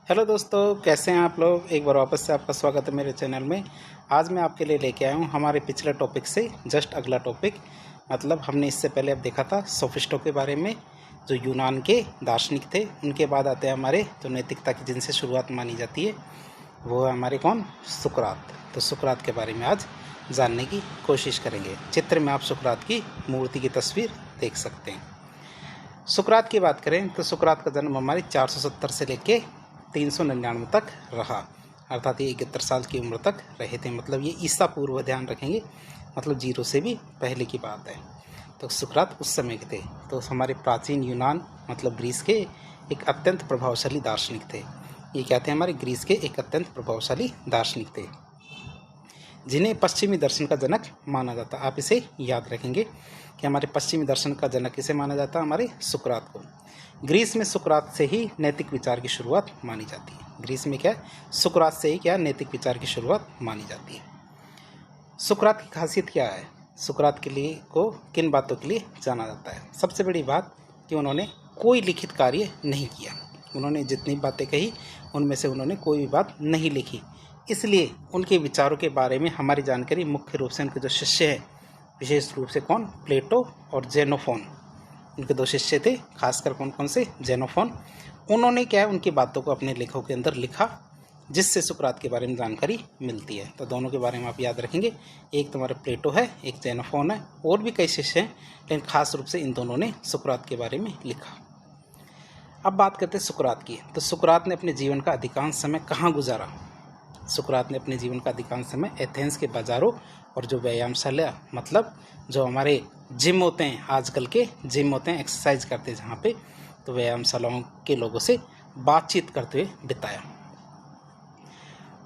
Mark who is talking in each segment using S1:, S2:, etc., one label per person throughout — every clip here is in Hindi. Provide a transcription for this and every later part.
S1: हेलो दोस्तों, कैसे हैं आप लोग। एक बार वापस से आपका स्वागत है मेरे चैनल में। आज मैं आपके लिए लेके आया हूँ हमारे पिछले टॉपिक से जस्ट अगला टॉपिक। मतलब हमने इससे पहले अब देखा था सोफिस्टों के बारे में, जो यूनान के दार्शनिक थे। उनके बाद आते हैं हमारे जो नैतिकता की जिनसे शुरुआत मानी जाती है, वो है हमारे कौन, सुकरात। तो सुकरात के बारे में आज जानने की कोशिश करेंगे। चित्र में आप सुकरात की मूर्ति की तस्वीर देख सकते हैं। सुकरात की बात करें तो सुकरात का जन्म हमारे 470 से लेके 399 तक रहा, अर्थात ये 71 साल की उम्र तक रहे थे। मतलब ये ईसा पूर्व, ध्यान रखेंगे, मतलब 0 से भी पहले की बात है। तो सुकरात उस समय के थे। तो हमारे प्राचीन यूनान मतलब ग्रीस के एक अत्यंत प्रभावशाली दार्शनिक थे। ये क्या थे, हमारे ग्रीस के एक अत्यंत प्रभावशाली दार्शनिक थे, जिन्हें पश्चिमी दर्शन का जनक माना जाता। आप इसे याद रखेंगे कि हमारे पश्चिमी दर्शन का जनक किसे माना जाता है, हमारे सुकरात को। ग्रीस में सुकरात से ही नैतिक विचार की शुरुआत मानी जाती है। ग्रीस में क्या है, सुकरात से ही क्या नैतिक विचार की शुरुआत मानी जाती है। सुकरात की खासियत क्या है, सुकरात के लिए को किन बातों के लिए जाना जाता है। सबसे बड़ी बात कि उन्होंने कोई लिखित कार्य नहीं किया। उन्होंने जितनी बातें कही उनमें से उन्होंने कोई भी बात नहीं लिखी। इसलिए उनके विचारों के बारे में हमारी जानकारी मुख्य रूप से उनके जो शिष्य हैं, विशेष रूप से कौन, प्लेटो और जेनोफोन, उनके 2 शिष्य थे, खासकर कौन कौन से, जेनोफोन। उन्होंने क्या है, उनकी बातों को अपने लेखों के अंदर लिखा, जिससे सुकरात के बारे में जानकारी मिलती है। तो दोनों के बारे में आप याद रखेंगे, एक तुम्हारे प्लेटो है, एक जेनोफोन है। और भी कई शिष्य हैं, लेकिन खास रूप से इन दोनों ने सुकरात के बारे में लिखा। अब बात करते हैं सुकरात की। तो सुकरात ने अपने जीवन का अधिकांश समय कहाँ गुजारा। सुकरात ने अपने जीवन का अधिकांश समय एथेंस के बाज़ारों और जो व्यायामशाला, मतलब जो हमारे जिम होते हैं, आजकल के जिम होते हैं, एक्सरसाइज करते हैं जहाँ पे, तो व्यायामशालाओं के लोगों से बातचीत करते हुए बिताया।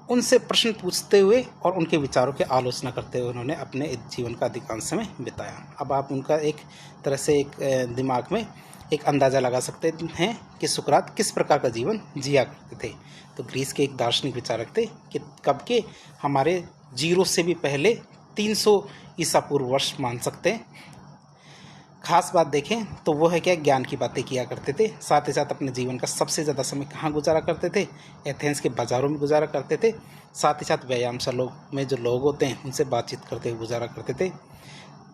S1: उनसे प्रश्न पूछते हुए और उनके विचारों की आलोचना करते हुए उन्होंने अपने जीवन का अधिकांश समय बिताया। अब आप उनका एक तरह से एक दिमाग में एक अंदाज़ा लगा सकते हैं कि सुकरात किस प्रकार का जीवन जिया करते थे। तो ग्रीस के एक दार्शनिक विचारक थे कि कब के, हमारे 0 से भी पहले 300 ईसा पूर्व वर्ष मान सकते हैं। खास बात देखें तो वो है क्या, ज्ञान की बातें किया करते थे। साथ ही साथ अपने जीवन का सबसे ज़्यादा समय कहाँ गुजारा करते थे, एथेंस के बाज़ारों में गुजारा करते थे। साथ ही साथ व्यायामशालाओं में जो लोग होते हैं उनसे बातचीत करते हुए गुजारा करते थे।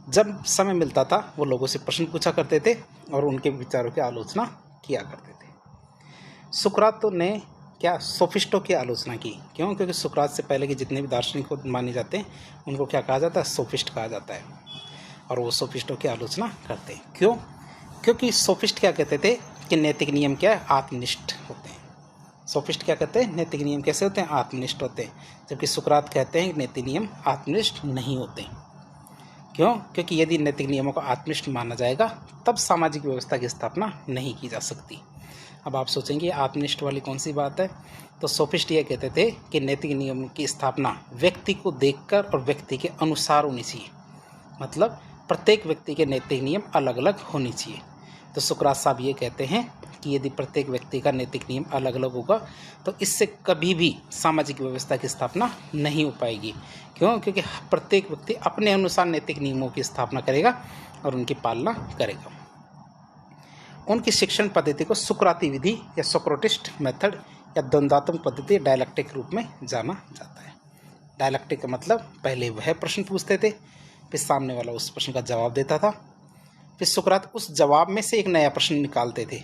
S1: जब समय मिलता था वो लोगों से प्रश्न पूछा करते थे और उनके विचारों की आलोचना किया करते थे। सुकरात ने क्या, सोफिस्टों की आलोचना की। क्यों, क्योंकि सुकरात से पहले के जितने भी दार्शनिक माने जाते हैं उनको क्या कहा जाता है, सोफिस्ट कहा जाता है। और वो सोफिस्टों की आलोचना करते हैं। क्यों, क्योंकि सोफिस्ट क्या कहते थे कि नैतिक नियम क्या है, आत्मनिष्ठ होते हैं। सोफिस्ट क्या कहते हैं, नैतिक नियम कैसे होते हैं, आत्मनिष्ठ होते हैं। जबकि सुकरात कहते हैं नैतिक नियम आत्मनिष्ठ नहीं होते। क्यों, क्योंकि यदि नैतिक नियमों को आत्मनिष्ठ माना जाएगा तब सामाजिक व्यवस्था की स्थापना नहीं की जा सकती। अब आप सोचेंगे आत्मनिष्ठ वाली कौन सी बात है, तो सोफिस्ट ये कहते थे कि नैतिक नियम की स्थापना व्यक्ति को देखकर और व्यक्ति के अनुसार होनी चाहिए। मतलब प्रत्येक व्यक्ति के नैतिक नियम अलग अलग होने चाहिए। तो सुकरात साहब ये कहते हैं कि यदि प्रत्येक व्यक्ति का नैतिक नियम अलग अलग होगा तो इससे कभी भी सामाजिक व्यवस्था की स्थापना नहीं हो पाएगी। क्यों, क्योंकि प्रत्येक व्यक्ति अपने अनुसार नैतिक नियमों की स्थापना करेगा और उनकी पालना करेगा। उनकी शिक्षण पद्धति को सुकराती विधि या सोक्रेटिस्ट मेथड या द्वंद्वात्मक पद्धति, डायलैक्टिक के रूप में जाना जाता है। डायलैक्टिक का मतलब पहले वह प्रश्न पूछते थे, फिर सामने वाला उस प्रश्न का जवाब देता था, फिर सुकरात उस जवाब में से एक नया प्रश्न निकालते थे,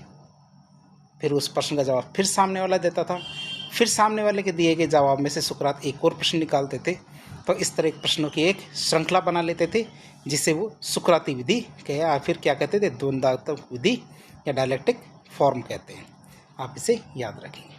S1: फिर उस प्रश्न का जवाब फिर सामने वाला देता था, फिर सामने वाले के दिए गए जवाब में से सुकरात एक और प्रश्न निकालते थे। तो इस तरह प्रश्नों की एक श्रृंखला बना लेते थे, जिसे वो सुकराती विधि या फिर क्या कहते थे, द्वंद्वात्मक विधि या डायलैक्टिक फॉर्म कहते हैं। आप इसे याद रखेंगे।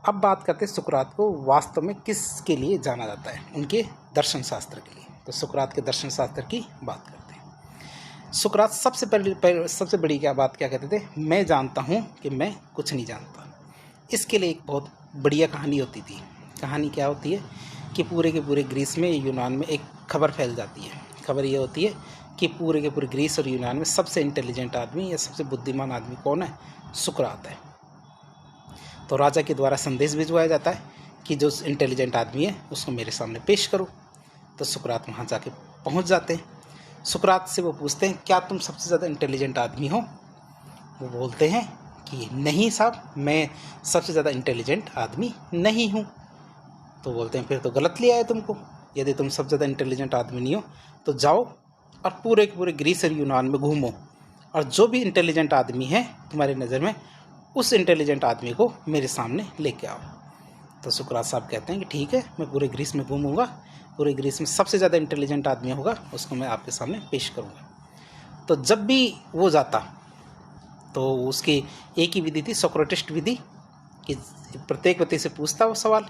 S1: अब बात करते हैं सुकरात को वास्तव में किसके लिए जाना जाता है, उनके दर्शन शास्त्र के लिए। तो सुकरात के दर्शन शास्त्र की बात करते हैं। सुकरात सबसे बड़ी क्या बात क्या कहते थे, मैं जानता हूँ कि मैं कुछ नहीं जानता। इसके लिए एक बहुत बढ़िया कहानी होती थी। कहानी क्या होती है कि पूरे के पूरे ग्रीस में, यूनान में एक खबर फैल जाती है। खबर ये होती है कि पूरे के पूरे ग्रीस और यूनान में सबसे इंटेलिजेंट आदमी या सबसे बुद्धिमान आदमी कौन है, सुकरात है। तो राजा के द्वारा संदेश भिजवाया जाता है कि जो इंटेलिजेंट आदमी है उसको मेरे सामने पेश करो। तो सुकरात वहाँ जाके पहुँच जाते हैं। सुकरात से वो पूछते हैं, क्या तुम सबसे ज़्यादा इंटेलिजेंट आदमी हो। वो बोलते हैं कि नहीं साहब, मैं सबसे ज़्यादा इंटेलिजेंट आदमी नहीं हूँ। तो बोलते हैं फिर तो गलत लिया है तुमको। यदि तुम सबसे ज़्यादा इंटेलिजेंट आदमी नहीं हो तो जाओ और पूरे के पूरे ग्रीस और यूनान में घूमो, और जो भी इंटेलिजेंट आदमी है तुम्हारी नज़र में, उस इंटेलिजेंट आदमी को मेरे सामने लेके आओ। तो सुकरात साहब कहते हैं कि ठीक है, मैं पूरे ग्रीस में घूमूंगा, पूरे ग्रीस में सबसे ज़्यादा इंटेलिजेंट आदमी होगा उसको मैं आपके सामने पेश करूँगा। तो जब भी वो जाता तो उसकी एक ही विधि थी, सोक्रेटिस्ट विधि, कि प्रत्येक व्यक्ति से पूछता वो सवाल,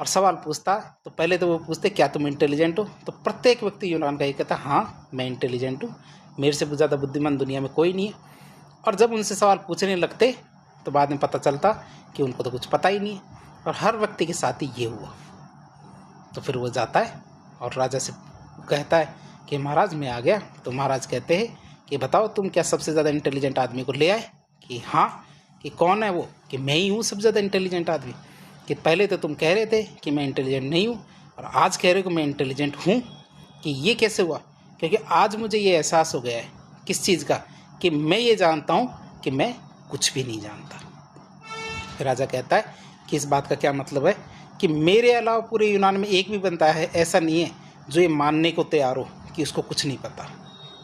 S1: और सवाल पूछता तो पहले तो वो पूछते क्या तुम इंटेलिजेंट हो, तो प्रत्येक व्यक्ति यूनान का ये कहता हाँ मैं इंटेलिजेंट हूँ, मेरे से ज़्यादा बुद्धिमान दुनिया में कोई नहीं है। और जब उनसे सवाल पूछने लगते तो बाद में पता चलता कि उनको तो कुछ पता ही नहीं है, और हर व्यक्ति के साथ ही ये हुआ। तो फिर वो जाता है और राजा से कहता है कि महाराज मैं आ गया। तो महाराज कहते हैं कि बताओ तुम क्या सबसे ज़्यादा इंटेलिजेंट आदमी को ले आए? कि हाँ। कि कौन है वो? कि मैं ही हूँ सबसे ज़्यादा इंटेलिजेंट आदमी। कि पहले तो तुम कह रहे थे कि मैं इंटेलिजेंट नहीं हूँ और आज कह रहे हो कि मैं इंटेलिजेंट हूँ, कि ये कैसे हुआ? क्योंकि आज मुझे ये एहसास हो गया है किस चीज़ का, कि मैं ये जानता हूँ कि मैं कुछ भी नहीं जानता। राजा कहता है कि इस बात का क्या मतलब है कि मेरे अलावा पूरे यूनान में एक भी बंदा है ऐसा नहीं है जो ये मानने को तैयार हो कि उसको कुछ नहीं पता।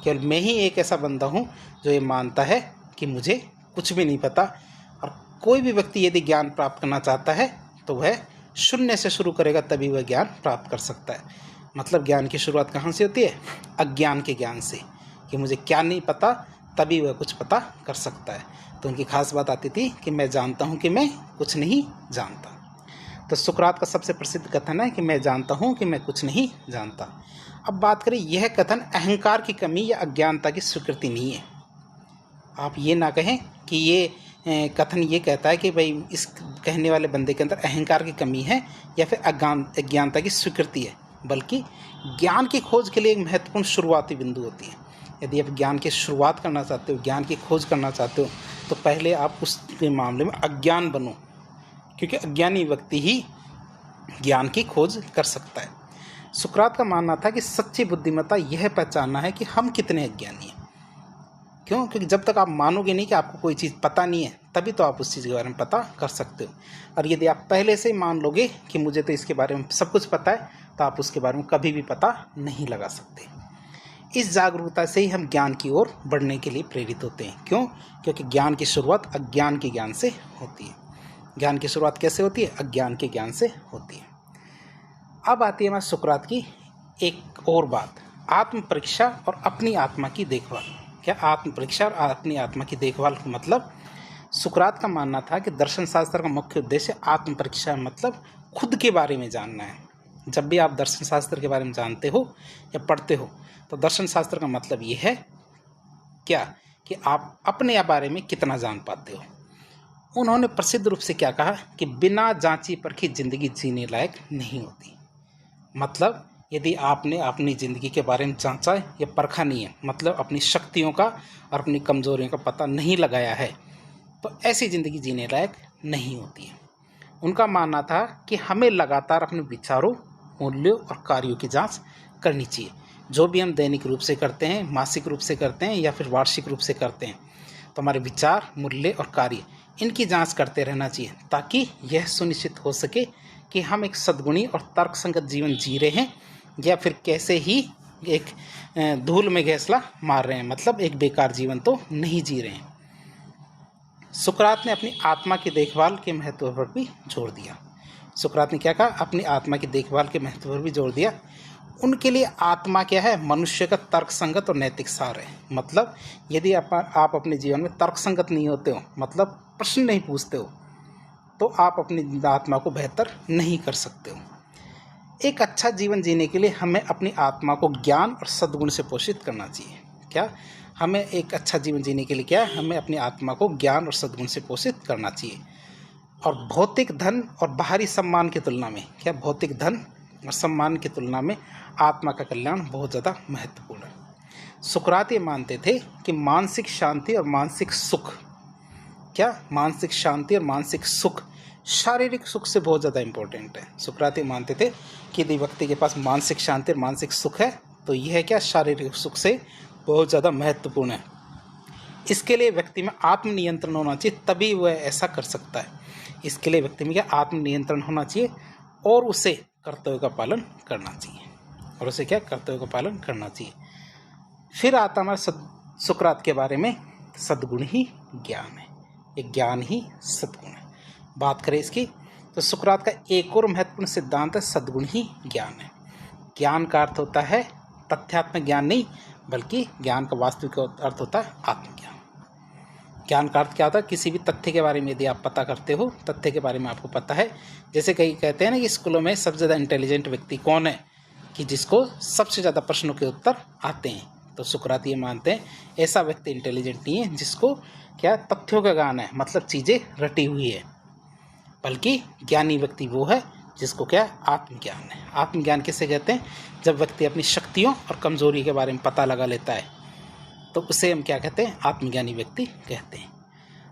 S1: केवल मैं ही एक ऐसा बंदा हूँ जो ये मानता है कि मुझे कुछ भी नहीं पता। और कोई भी व्यक्ति यदि ज्ञान प्राप्त करना चाहता है तो वह शून्य से शुरू करेगा, तभी वह ज्ञान प्राप्त कर सकता है। मतलब ज्ञान की शुरुआत कहाँ से होती है? अज्ञान के ज्ञान से, कि मुझे क्या नहीं पता, तभी वह कुछ पता कर सकता है। तो उनकी खास बात आती थी कि मैं जानता हूँ कि मैं कुछ नहीं जानता। तो सुकरात का सबसे प्रसिद्ध कथन है कि मैं जानता हूँ कि मैं कुछ नहीं जानता। अब बात करें, यह कथन अहंकार की कमी या अज्ञानता की स्वीकृति नहीं है। आप ये ना कहें कि ये कथन ये कहता है कि भाई इस कहने वाले बंदे के अंदर अहंकार की कमी है या फिर अज्ञानता की स्वीकृति है, बल्कि ज्ञान की खोज के लिए एक महत्वपूर्ण शुरुआती बिंदु होती है। यदि आप ज्ञान की शुरुआत करना चाहते हो, ज्ञान की खोज करना चाहते हो, तो पहले आप उसके मामले में अज्ञान बनो, क्योंकि अज्ञानी व्यक्ति ही ज्ञान की खोज कर सकता है। सुकरात का मानना था कि सच्ची बुद्धिमत्ता यह पहचानना है कि हम कितने अज्ञानी हैं। क्यों? क्योंकि जब तक आप मानोगे नहीं कि आपको कोई चीज़ पता नहीं है, तभी तो आप उस चीज़ के बारे में पता कर सकते हो। और यदि आप पहले से ही मान लोगे कि मुझे तो इसके बारे में सब कुछ पता है, तो आप उसके बारे में कभी भी पता नहीं लगा सकते। इस जागरूकता से ही हम ज्ञान की ओर बढ़ने के लिए प्रेरित होते हैं। क्यों? क्योंकि ज्ञान की शुरुआत अज्ञान के ज्ञान से होती है। ज्ञान की शुरुआत कैसे होती है? अज्ञान के ज्ञान से होती है। अब आती है हमारे सुकरात की एक और बात, आत्म परीक्षा और अपनी आत्मा की देखभाल। क्या आत्म परीक्षा और अपनी आत्मा की देखभाल का मतलब? सुकरात का मानना था कि दर्शन शास्त्र का मुख्य उद्देश्य आत्म परीक्षा, मतलब खुद के बारे में जानना है। जब भी आप दर्शन शास्त्र के बारे में जानते हो या पढ़ते हो, तो दर्शन शास्त्र का मतलब ये है क्या कि आप अपने बारे में कितना जान पाते हो। उन्होंने प्रसिद्ध रूप से क्या कहा कि बिना जांची परखी जिंदगी जीने लायक नहीं होती। मतलब यदि आपने अपनी ज़िंदगी के बारे में जांचा या परखा नहीं है, मतलब अपनी शक्तियों का और अपनी कमज़ोरियों का पता नहीं लगाया है, तो ऐसी ज़िंदगी जीने लायक नहीं होती है। उनका मानना था कि हमें लगातार अपने विचारों, मूल्यों और कार्यों की जांच करनी चाहिए। जो भी हम दैनिक रूप से करते हैं, मासिक रूप से करते हैं या फिर वार्षिक रूप से करते हैं, तो हमारे विचार, मूल्य और कार्य, इनकी जांच करते रहना चाहिए, ताकि यह सुनिश्चित हो सके कि हम एक सद्गुणी और तर्कसंगत जीवन जी रहे हैं या फिर कैसे ही एक धूल में घैंसला मार रहे हैं, मतलब एक बेकार जीवन तो नहीं जी रहे हैं। सुकरात ने अपनी आत्मा की देखभाल के महत्व पर भी जोर दिया। सुकरात ने क्या कहा? अपनी आत्मा की देखभाल के महत्व पर भी जोर दिया। उनके लिए आत्मा क्या है? मनुष्य का तर्कसंगत और नैतिक सार है। मतलब यदि आप अपने जीवन में तर्कसंगत नहीं होते हो, मतलब प्रश्न नहीं पूछते हो, तो आप अपनी आत्मा को बेहतर नहीं कर सकते हो। एक अच्छा जीवन जीने के लिए हमें अपनी आत्मा को ज्ञान और सद्गुण से पोषित करना चाहिए। क्या? हमें एक अच्छा जीवन जीने के लिए क्या है? हमें अपनी आत्मा को ज्ञान और सद्गुण से पोषित करना चाहिए। और भौतिक धन और बाहरी सम्मान की तुलना में, क्या भौतिक धन और सम्मान की तुलना में आत्मा का कल्याण बहुत ज़्यादा महत्वपूर्ण है। सुकरात ये मानते थे कि मानसिक शांति और मानसिक सुख, क्या मानसिक शांति और मानसिक सुख शारीरिक सुख से बहुत ज़्यादा इम्पोर्टेंट है। सुकरात ये मानते थे कि यदि व्यक्ति के पास मानसिक शांति और मानसिक सुख है, तो यह क्या शारीरिक सुख से बहुत ज़्यादा महत्वपूर्ण है। इसके लिए व्यक्ति में आत्मनियंत्रण होना चाहिए, तभी वह ऐसा कर सकता है। इसके लिए व्यक्ति में क्या आत्मनियंत्रण होना चाहिए और उसे कर्तव्य का पालन करना चाहिए, और उसे क्या कर्तव्य का पालन करना चाहिए। फिर आता हमारे सुकरात के बारे में, सद्गुण ही ज्ञान है, ये ज्ञान ही सद्गुण है। बात करें इसकी तो सुकरात का एक और महत्वपूर्ण सिद्धांत है सद्गुण ही ज्ञान है। ज्ञान का अर्थ होता है तथ्यात्मक ज्ञान नहीं, बल्कि ज्ञान का वास्तविक अर्थ होता है आत्मज्ञान। ज्ञान का अर्थ क्या होता है? किसी भी तथ्य के बारे में यदि आप पता करते हो, तथ्य के बारे में आपको पता है, जैसे कई कहते हैं ना कि स्कूलों में सबसे ज़्यादा इंटेलिजेंट व्यक्ति कौन है, कि जिसको सबसे ज़्यादा प्रश्नों के उत्तर आते हैं। तो सुकरात ये मानते हैं ऐसा व्यक्ति इंटेलिजेंट नहीं है जिसको क्या तथ्यों का ज्ञान है, मतलब चीज़ें रटी हुई है, बल्कि ज्ञानी व्यक्ति वो है जिसको क्या आत्मज्ञान है। आत्मज्ञान किसे कहते हैं? जब व्यक्ति अपनी शक्तियों और कमजोरी के बारे में पता लगा लेता है तो उसे हम क्या कहते हैं? आत्मज्ञानी व्यक्ति कहते हैं।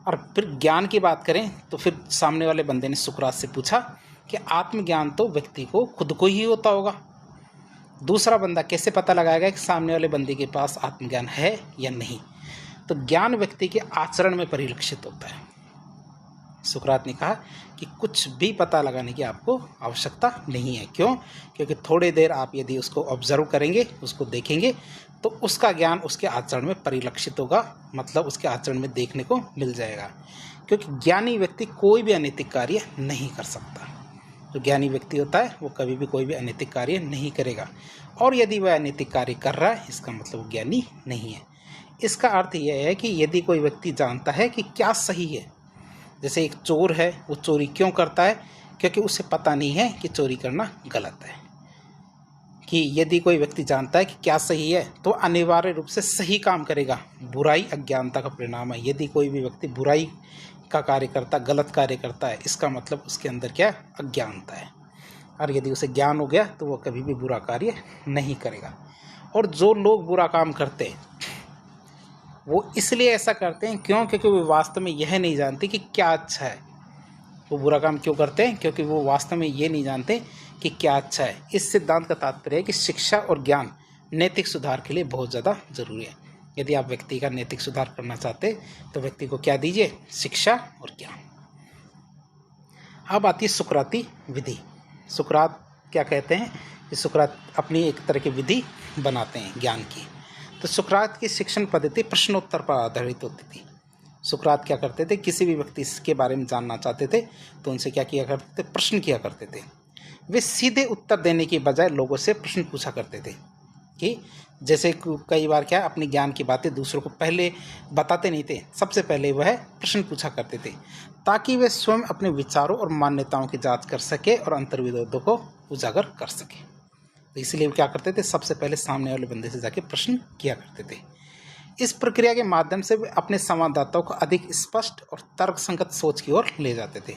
S1: और फिर ज्ञान की बात करें तो फिर सामने वाले बंदे ने सुकरात से पूछा कि आत्मज्ञान तो व्यक्ति को खुद को ही होता होगा, दूसरा बंदा कैसे पता लगाएगा कि सामने वाले बंदे के पास आत्मज्ञान है या नहीं? तो ज्ञान व्यक्ति के आचरण में परिलक्षित होता है। सुकरात ने कहा कि कुछ भी पता लगाने की आपको आवश्यकता नहीं है। क्यों? क्योंकि थोड़ी देर आप यदि उसको ऑब्जर्व करेंगे, उसको देखेंगे, तो उसका ज्ञान उसके आचरण में परिलक्षित होगा, मतलब उसके आचरण में देखने को मिल जाएगा। क्योंकि ज्ञानी व्यक्ति कोई भी अनैतिक कार्य नहीं कर सकता। जो ज्ञानी व्यक्ति होता है वो कभी भी कोई भी अनैतिक कार्य नहीं करेगा, और यदि वह अनैतिक कार्य कर रहा है इसका मतलब वो ज्ञानी नहीं है। इसका अर्थ यह है कि यदि कोई व्यक्ति जानता है कि क्या सही है, जैसे एक चोर है, वो चोरी क्यों करता है? क्योंकि उसे पता नहीं है कि चोरी करना गलत है। कि यदि कोई व्यक्ति जानता है कि क्या सही है तो अनिवार्य रूप से सही काम करेगा। बुराई अज्ञानता का परिणाम है। यदि कोई भी व्यक्ति बुराई का कार्य करता, गलत कार्य करता है, इसका मतलब उसके अंदर क्या अज्ञानता है, और यदि उसे ज्ञान हो गया तो वह कभी भी बुरा कार्य नहीं करेगा। और जो लोग बुरा काम करते हैं वो इसलिए ऐसा करते हैं क्यों? क्योंकि वो वास्तव में यह नहीं जानते कि क्या अच्छा है। वो बुरा काम क्यों करते हैं? क्योंकि वो वास्तव में ये नहीं जानते कि क्या अच्छा है। इस सिद्धांत का तात्पर्य है कि शिक्षा और ज्ञान नैतिक सुधार के लिए बहुत ज़्यादा जरूरी है। यदि आप व्यक्ति का नैतिक सुधार करना चाहते तो व्यक्ति को क्या दीजिए? शिक्षा और ज्ञान। अब आती है सुकराती विधि। सुकरात क्या कहते हैं कि सुकरात अपनी एक तरह की विधि बनाते हैं ज्ञान की। तो सुकरात की शिक्षण पद्धति प्रश्नोत्तर पर आधारित होती थी। सुकरात क्या करते थे? किसी भी व्यक्ति के बारे में जानना चाहते थे तो उनसे क्या किया करते थे? प्रश्न किया करते थे। वे सीधे उत्तर देने के बजाय लोगों से प्रश्न पूछा करते थे। कि जैसे कई बार क्या अपने ज्ञान की बातें दूसरों को पहले बताते नहीं थे, सबसे पहले वह प्रश्न पूछा करते थे, ताकि वे स्वयं अपने विचारों और मान्यताओं की जांच कर सके और अंतर्विरोधों को उजागर कर सके। तो इसलिए वो क्या करते थे? सबसे पहले सामने वाले बंदे से जाके प्रश्न किया करते थे। इस प्रक्रिया के माध्यम से वे अपने संवाददाताओं को अधिक स्पष्ट और तर्कसंगत सोच की ओर ले जाते थे।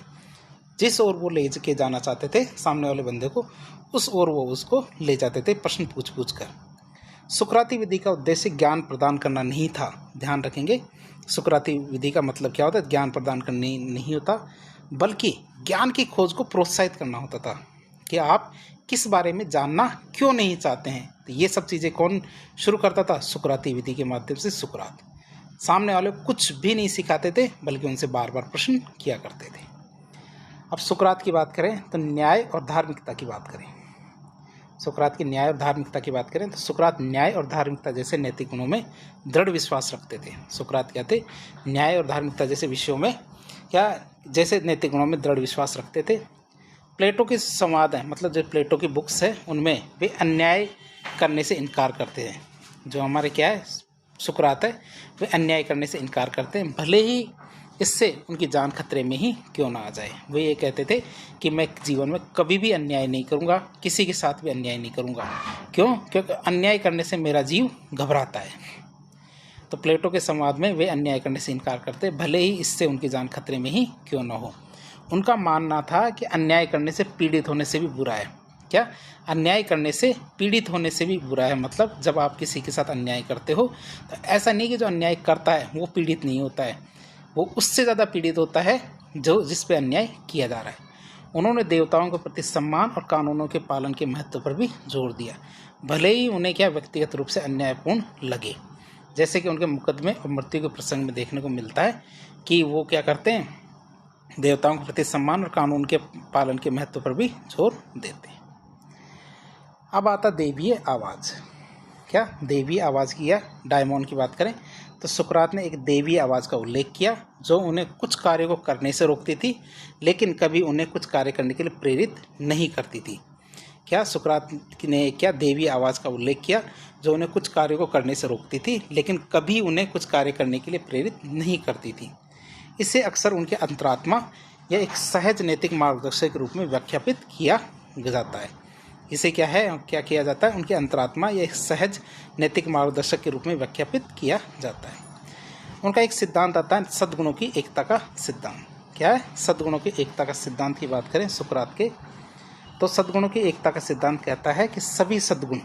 S1: जिस ओर वो ले के जाना चाहते थे सामने वाले बंदे को, उस ओर वो उसको ले जाते थे प्रश्न पूछ पूछ कर। सुकराती विधि का उद्देश्य ज्ञान प्रदान करना नहीं था। ध्यान रखेंगे, सुकराती विधि का मतलब क्या होता है? ज्ञान प्रदान करना नहीं होता, बल्कि ज्ञान की खोज को प्रोत्साहित करना होता था कि आप किस बारे में जानना क्यों नहीं चाहते हैं। तो ये सब चीज़ें कौन शुरू करता था? सुकराती विधि के माध्यम से सुकरात। सामने वाले कुछ भी नहीं सिखाते थे, बल्कि उनसे बार बार प्रश्न किया करते थे। अब सुकरात की बात करें तो न्याय और धार्मिकता की बात करें। सुकरात की न्याय और धार्मिकता की बात करें तो सुकरात न्याय और धार्मिकता जैसे नैतिक गुणों में दृढ़ विश्वास रखते थे। सुकरात क्या थे? न्याय और धार्मिकता जैसे विषयों में क्या जैसे नैतिक गुणों में दृढ़ विश्वास रखते थे। प्लेटो के संवाद हैं, मतलब जो प्लेटो की बुक्स है उनमें वे अन्याय करने से इनकार करते हैं। जो हमारे क्या है सुकरात है, वे अन्याय करने से इनकार करते हैं, भले ही इससे उनकी जान खतरे में ही क्यों ना आ जाए। वे ये कहते थे कि मैं जीवन में कभी भी अन्याय नहीं करूँगा, किसी के साथ भी अन्याय नहीं करूँगा। क्यों? क्योंकि अन्याय करने से मेरा जीव घबराता है। तो प्लेटो के संवाद में वे अन्याय करने से इनकार करते, भले ही इससे उनकी जान खतरे में ही क्यों ना हो। उनका मानना था कि अन्याय करने से पीड़ित होने से भी बुरा है। क्या? अन्याय करने से पीड़ित होने से भी बुरा है। मतलब जब आप किसी के साथ अन्याय करते हो तो ऐसा नहीं कि जो अन्याय करता है वो पीड़ित नहीं होता है, वो उससे ज़्यादा पीड़ित होता है जो जिस पे अन्याय किया जा रहा है। उन्होंने देवताओं के प्रति सम्मान और कानूनों के पालन के महत्व पर भी जोर दिया, भले ही उन्हें क्या व्यक्तिगत रूप से अन्यायपूर्ण लगे। जैसे कि उनके मुकदमे और मृत्यु के प्रसंग में देखने को मिलता है कि वो क्या करते हैं, देवताओं के प्रति सम्मान और कानून के पालन के महत्व पर भी जोर देते हैं। अब आता दैवीय आवाज़। क्या दैवीय आवाज़ की या डायमॉन की बात करें तो सुकरात ने एक दैवीय आवाज़ का उल्लेख किया जो उन्हें कुछ कार्यों को करने से रोकती थी, लेकिन कभी उन्हें कुछ कार्य करने के लिए प्रेरित नहीं करती थी। क्या सुकरात ने क्या दैवीय आवाज़ का उल्लेख किया जो उन्हें कुछ कार्यों को करने से रोकती थी, लेकिन कभी उन्हें कुछ कार्य करने के लिए प्रेरित नहीं करती थी। इसे अक्सर उनके अंतरात्मा या एक सहज नैतिक मार्गदर्शक के रूप में व्याख्यापित किया जाता है। इसे क्या किया जाता है, उनके अंतरात्मा या एक सहज नैतिक मार्गदर्शक के रूप में व्याख्यापित किया जाता है। उनका एक सिद्धांत आता है सद्गुणों की एकता का सिद्धांत। क्या है, सद्गुणों की एकता का सिद्धांत की बात करें सुकरात के तो सद्गुणों की एकता का सिद्धांत कहता है कि सभी सद्गुण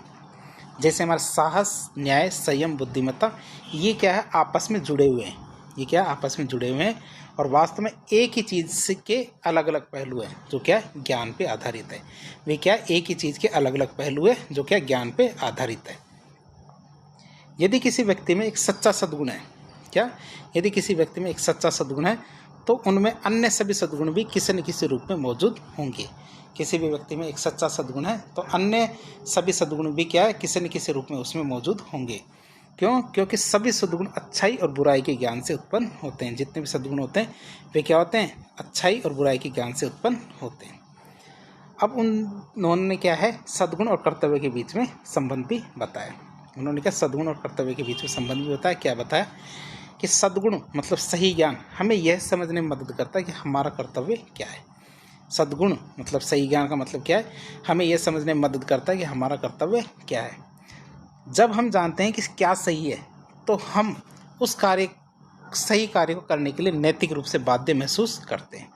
S1: जैसे हमारा साहस, न्याय, संयम, बुद्धिमत्ता, ये क्या है, आपस में जुड़े हुए हैं। ये क्या आपस में जुड़े हुए हैं और वास्तव में एक ही चीज़ के अलग अलग पहलू हैं जो क्या ज्ञान पे आधारित है। वे क्या एक ही चीज़ के अलग अलग पहलू हैं जो क्या ज्ञान पे आधारित है। यदि किसी व्यक्ति में एक सच्चा सद्गुण है, यदि किसी व्यक्ति में एक सच्चा सद्गुण है तो उनमें अन्य सभी सद्गुण भी किसी न किसी रूप में मौजूद होंगे। किसी भी व्यक्ति में एक सच्चा सद्गुण है तो अन्य सभी सद्गुण भी क्या है, किसी न किसी रूप में उसमें मौजूद होंगे। क्यों? क्योंकि सभी सद्गुण अच्छाई और बुराई के ज्ञान से उत्पन्न होते हैं। जितने भी सद्गुण होते हैं वे क्या होते हैं, अच्छाई और बुराई के ज्ञान से उत्पन्न होते हैं। अब उन्होंने क्या है, सद्गुण और कर्तव्य के बीच में संबंध भी बताया। उन्होंने क्या सद्गुण और कर्तव्य के बीच में संबंध भी बताया। क्या बताया कि सद्गुण मतलब सही ज्ञान हमें यह समझने में मदद करता है कि हमारा कर्तव्य क्या है। सद्गुण मतलब सही ज्ञान का मतलब क्या है, हमें यह समझने में मदद करता है कि हमारा कर्तव्य क्या है। जब हम जानते हैं कि क्या सही है तो हम उस सही कार्य को करने के लिए नैतिक रूप से बाध्य महसूस करते हैं।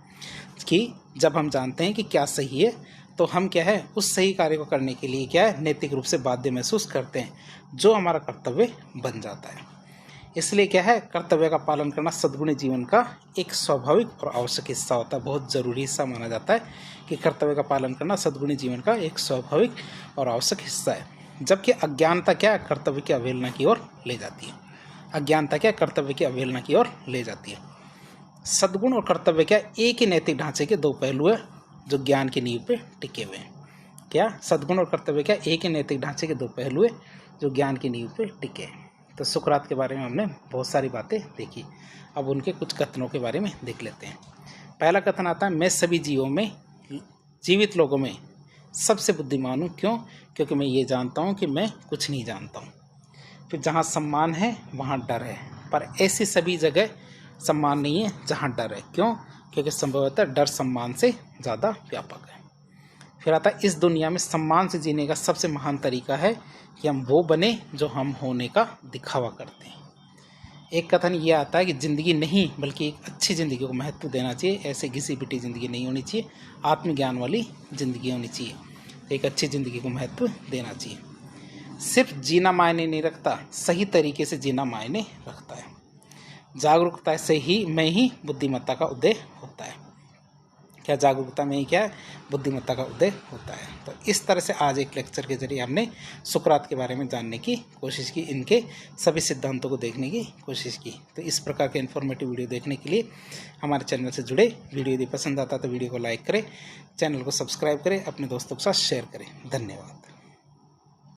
S1: कि जब हम जानते हैं कि क्या सही है तो हम क्या है, उस सही कार्य को करने के लिए क्या है, नैतिक रूप से बाध्य महसूस करते हैं, जो हमारा कर्तव्य बन जाता है। इसलिए क्या है, कर्तव्य का पालन करना सद्गुणी जीवन का एक स्वाभाविक और आवश्यक हिस्सा होता है। बहुत ज़रूरी हिस्सा माना जाता है कि कर्तव्य का पालन करना सद्गुणी जीवन का एक स्वाभाविक और आवश्यक हिस्सा है। जबकि अज्ञानता क्या है, कर्तव्य की अवहेलना की ओर ले जाती है। अज्ञानता क्या, कर्तव्य की अवहेलना की ओर ले जाती है। सद्गुण और कर्तव्य क्या, एक ही नैतिक ढांचे के दो पहलू है जो ज्ञान की नींव पे टिके हुए हैं। क्या सद्गुण और कर्तव्य क्या, एक ही नैतिक ढांचे के दो पहलू है जो ज्ञान की नींव पे टिके हैं। तो सुकरात के बारे में हमने बहुत सारी बातें देखी। अब उनके कुछ कथनों के बारे में देख लेते हैं। पहला कथन आता है, मैं सभी जीवित लोगों में सबसे बुद्धिमान हूँ। क्यों? क्योंकि मैं ये जानता हूँ कि मैं कुछ नहीं जानता हूँ। फिर जहाँ सम्मान है वहाँ डर है, पर ऐसी सभी जगह सम्मान नहीं है जहाँ डर है। क्यों? क्योंकि संभवतः डर सम्मान से ज़्यादा व्यापक है। फिर आता है, इस दुनिया में सम्मान से जीने का सबसे महान तरीका है कि हम वो बने जो हम होने का दिखावा करते हैं। एक कथन ये आता है कि ज़िंदगी नहीं बल्कि एक अच्छी ज़िंदगी को महत्व देना चाहिए। ऐसे घिसी पिटी ज़िंदगी नहीं होनी चाहिए, आत्मज्ञान वाली ज़िंदगी होनी चाहिए। एक अच्छी ज़िंदगी को महत्व देना चाहिए। सिर्फ जीना मायने नहीं रखता, सही तरीके से जीना मायने रखता है। जागरूकता से ही में ही बुद्धिमत्ता का उदय होता है। क्या जागरूकता में ही क्या है, बुद्धिमत्ता का उदय होता है। तो इस तरह से आज एक लेक्चर के जरिए हमने सुकरात के बारे में जानने की कोशिश की, इनके सभी सिद्धांतों को देखने की कोशिश की। तो इस प्रकार के इन्फॉर्मेटिव वीडियो देखने के लिए हमारे चैनल से जुड़े। वीडियो यदि पसंद आता तो वीडियो को लाइक करें, चैनल को सब्सक्राइब करें, अपने दोस्तों के साथ शेयर करें। धन्यवाद।